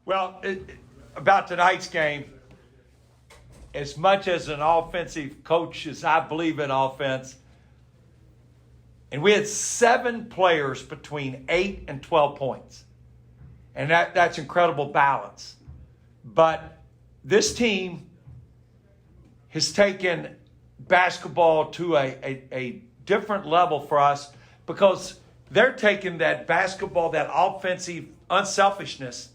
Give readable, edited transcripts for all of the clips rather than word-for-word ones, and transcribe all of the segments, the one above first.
Well, about tonight's game, as much as an offensive coach as I believe in offense, and we had 7 players between 8 and 12 points. And that's incredible balance. But this team has taken basketball to a different level for us because they're taking that basketball, that offensive unselfishness,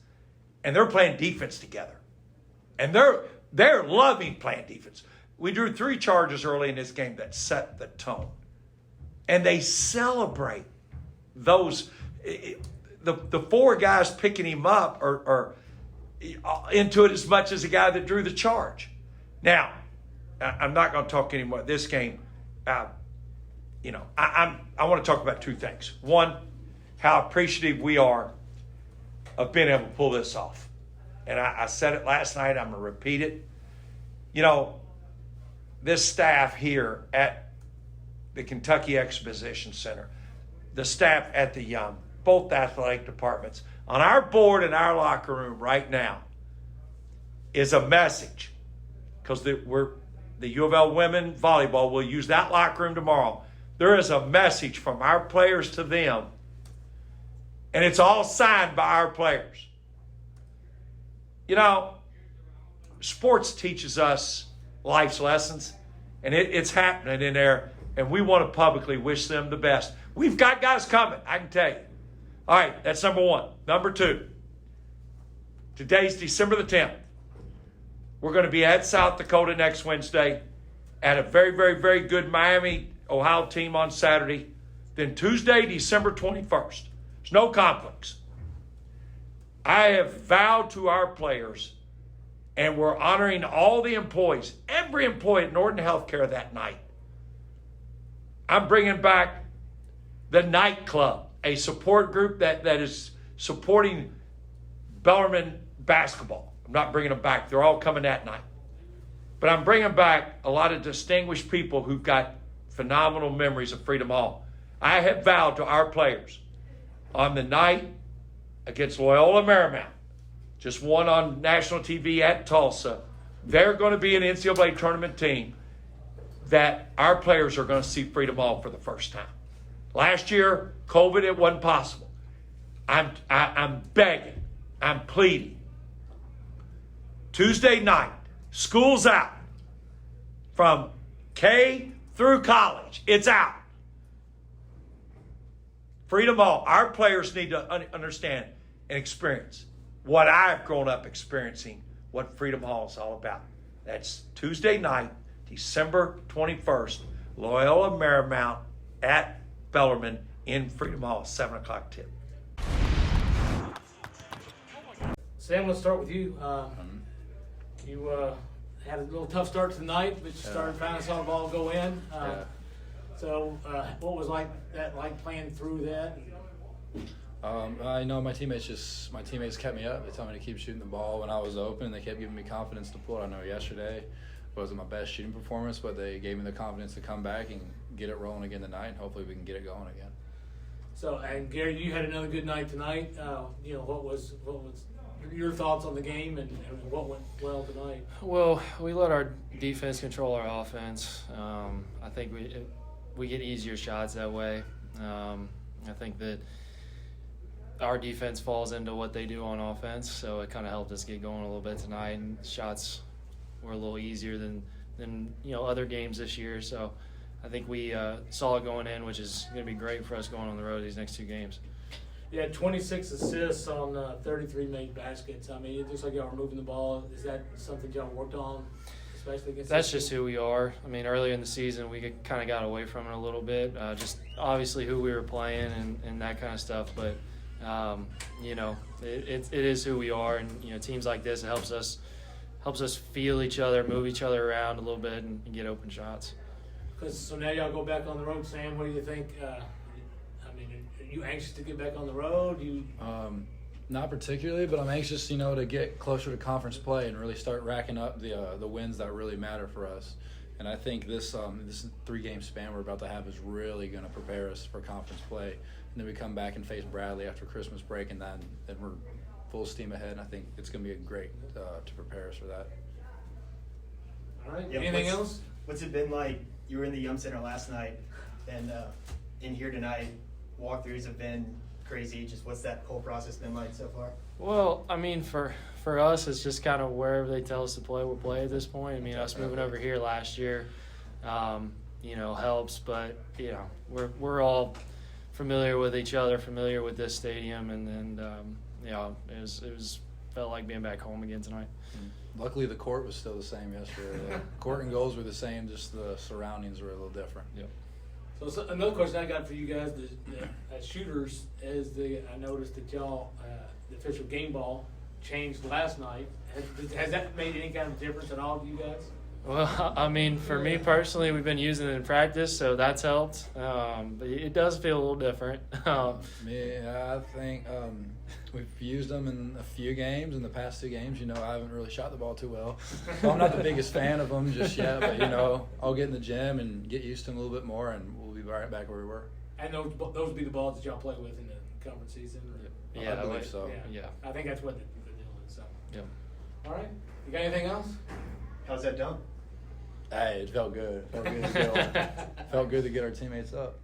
and they're playing defense together. And they're loving playing defense. We drew 3 charges early in this game that set the tone. And they celebrate those. The 4 guys picking him up are into it as much as the guy that drew the charge. Now, I'm not going to talk anymore about this game. I want to talk about 2 things. One, how appreciative we are of being able to pull this off. And I said it last night. I'm going to repeat it. This staff here at the Kentucky Exposition Center, the staff at the Young, both athletic departments, on our board in our locker room right now is a message, because the U of L women volleyball will use that locker room tomorrow. There is a message from our players to them, and it's all signed by our players. Sports teaches us life's lessons, and it's happening in there, and we want to publicly wish them the best. We've got guys coming, I can tell you. All right, that's number 1. Number 2, today's December the 10th. We're going to be at South Dakota next Wednesday, at a very, very, very good Miami, Ohio team on Saturday. Then Tuesday, December 21st. There's no conflicts. I have vowed to our players, and we're honoring all the employees, every employee at Norton Healthcare that night. I'm bringing back the nightclub, a support group that is supporting Bellarmine basketball. I'm not bringing them back. They're all coming that night. But I'm bringing back a lot of distinguished people who've got phenomenal memories of Freedom Hall. I have vowed to our players on the night against Loyola Marymount, just won on national TV at Tulsa. They're going to be an NCAA tournament team that our players are going to see Freedom Hall for the first time. Last year, COVID, it wasn't possible. I'm begging, I'm pleading. Tuesday night, school's out. From K through college, it's out. Freedom Hall, our players need to understand and experience what I've grown up experiencing, what Freedom Hall is all about. That's Tuesday night, December 21st, Loyola Marymount at Bellarmine in Freedom Hall, 7 o'clock tip. Sam, let's start with you. You had a little tough start tonight, but you started finally saw the ball go in. So what was that like playing through that? I know my teammates kept me up. They told me to keep shooting the ball when I was open. They kept giving me confidence to pull it. I know yesterday wasn't my best shooting performance, but they gave me the confidence to come back and get it rolling again tonight, and hopefully we can get it going again. So, and Gary, you had another good night tonight. What was your thoughts on the game and what went well tonight? Well, we let our defense control our offense. I think we get easier shots that way. I think that our defense falls into what they do on offense, so it kind of helped us get going a little bit tonight, and shots were a little easier than other games this year. So I think we saw it going in, which is going to be great for us going on the road these next 2 games. You had 26 assists on 33 made baskets. I mean, it looks like y'all were moving the ball. Is that something y'all worked on, especially against? That's just who we are. I mean, earlier in the season, we kind of got away from it a little bit, just obviously who we were playing and that kind of stuff. But it is who we are, and teams like this, it helps us feel each other, move each other around a little bit, and get open shots. So now y'all go back on the road, Sam. What do you think? Are you anxious to get back on the road? Not particularly, but I'm anxious, to get closer to conference play and really start racking up the wins that really matter for us. And I think this 3-game span we're about to have is really going to prepare us for conference play. And then we come back and face Bradley after Christmas break, and then we're full steam ahead. And I think it's going to be great to prepare us for that. All right. Yeah, Anything else? What's it been like? You were in the Yum Center last night, and in here tonight. Walkthroughs have been crazy. Just what's that whole process been like so far? Well, I mean, for us, it's just kind of wherever they tell us to play, we'll play at this point. I mean, us moving over here last year, helps. But we're all familiar with each other, familiar with this stadium, and it was felt like being back home again tonight. Luckily, the court was still the same yesterday. The court and goals were the same, just the surroundings were a little different. Yep. So another question I got for you guys, the shooters, is I noticed that y'all, the official game ball changed last night. Has that made any kind of difference at all to you guys? Well, I mean, for me personally, we've been using it in practice, so that's helped. But it does feel a little different. I think we've used them in a few games. In the past 2 games, I haven't really shot the ball too well. So I'm not the biggest fan of them just yet. But, I'll get in the gym and get used to them a little bit more, and we'll be right back where we were. And those would be the balls that y'all play with in the conference season? Or? Yeah, I believe so. Yeah. I think that's what the deal is. So. Yep. All right. You got anything else? How's that done? Hey, it felt good. Felt good to get our teammates up.